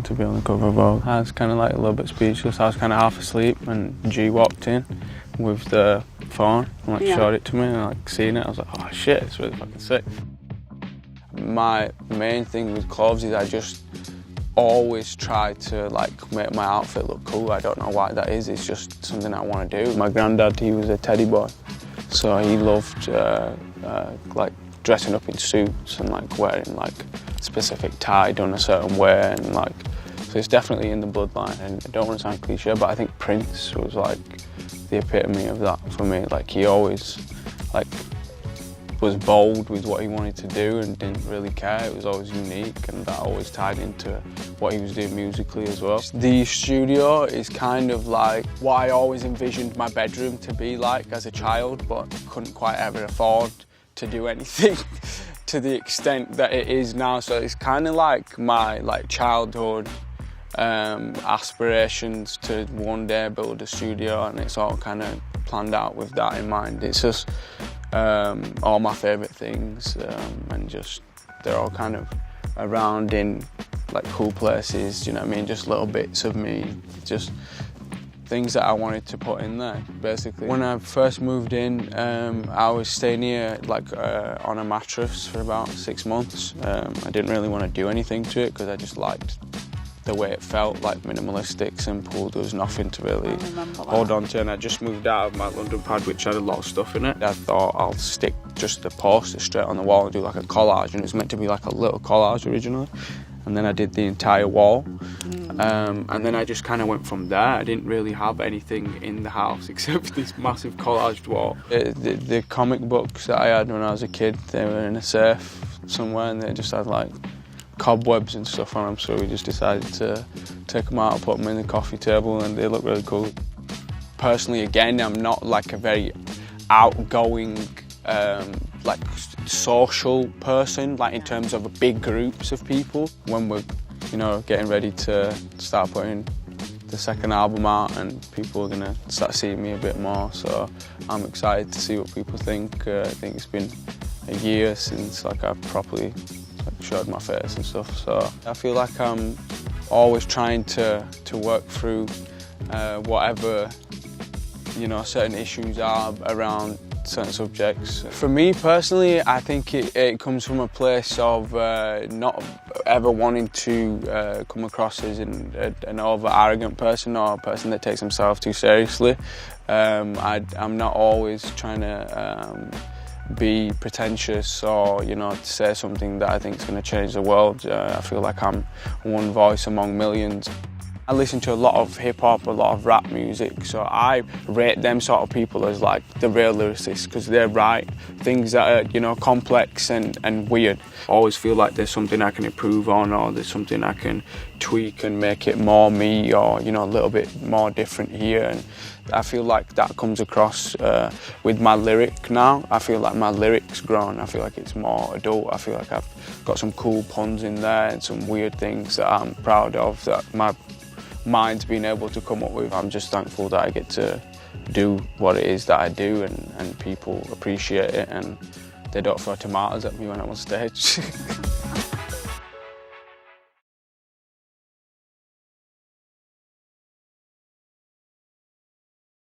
to be on the cover of Vogue. I was kind of like a little bit speechless. I was kind of half asleep and G walked in with the phone and like showed it to me, and I like seen it. I was like, oh shit, it's really fucking sick. My main thing with clothes is I just always try to like make my outfit look cool. I don't know why that is. It's just something I want to do. My granddad, he was a teddy boy, so he loved like dressing up in suits and like wearing like specific tie done a certain way, and like so it's definitely in the bloodline. And I don't want to sound cliche, but I think Prince was like the epitome of that for me. Like he always like was bold with what he wanted to do and didn't really care. It was always unique, and that always tied into what he was doing musically as well. The studio is kind of like what I always envisioned my bedroom to be like as a child, but couldn't quite ever afford to do anything to the extent that it is now. So it's kind of like my childhood aspirations to one day build a studio, and it's all kind of planned out with that in mind. It's just all my favourite things, and just they're all kind of around in like cool places, you know what I mean? Just little bits of me, just things that I wanted to put in there, basically. When I first moved in, I was staying here like on a mattress for about 6 months. I didn't really want to do anything to it because I just liked the way it felt, like minimalistic, simple. There was nothing to really hold on to, and I just moved out of my London pad, which had a lot of stuff in it. I thought I'll stick just the poster straight on the wall and do like a collage, and it was meant to be like a little collage originally, and then I did the entire wall. And then I just kind of went from there. I didn't really have anything in the house except this massive collaged wall. The comic books that I had when I was a kid, they were in a safe somewhere, and they just had like cobwebs and stuff on them, so we just decided to take them out and put them in the coffee table, and they look really cool. Personally, again, I'm not like a very outgoing like social person, like in terms of big groups of people. When we're getting ready to start putting the second album out, and people are gonna start seeing me a bit more, so I'm excited to see what people think. I think it's been a year since like I've properly showed my face and stuff, so I feel like I'm always trying to work through whatever certain issues are around certain subjects. For me personally, I think it comes from a place of not ever wanting to come across as an over arrogant person or a person that takes himself too seriously. I'm not always trying to be pretentious or to say something that I think is going to change the world. I feel like I'm one voice among millions. I listen to a lot of hip-hop, a lot of rap music, so I rate them sort of people as like the real lyricists, because they write things that are complex and weird. I always feel like there's something I can improve on, or there's something I can tweak and make it more me, or a little bit more different here. And I feel like that comes across with my lyric now. I feel like my lyric's grown. I feel like it's more adult. I feel like I've got some cool puns in there and some weird things that I'm proud of, that my mind's been able to come up with. I'm just thankful that I get to do what it is that I do, and people appreciate it, and they don't throw tomatoes at me when I'm on stage.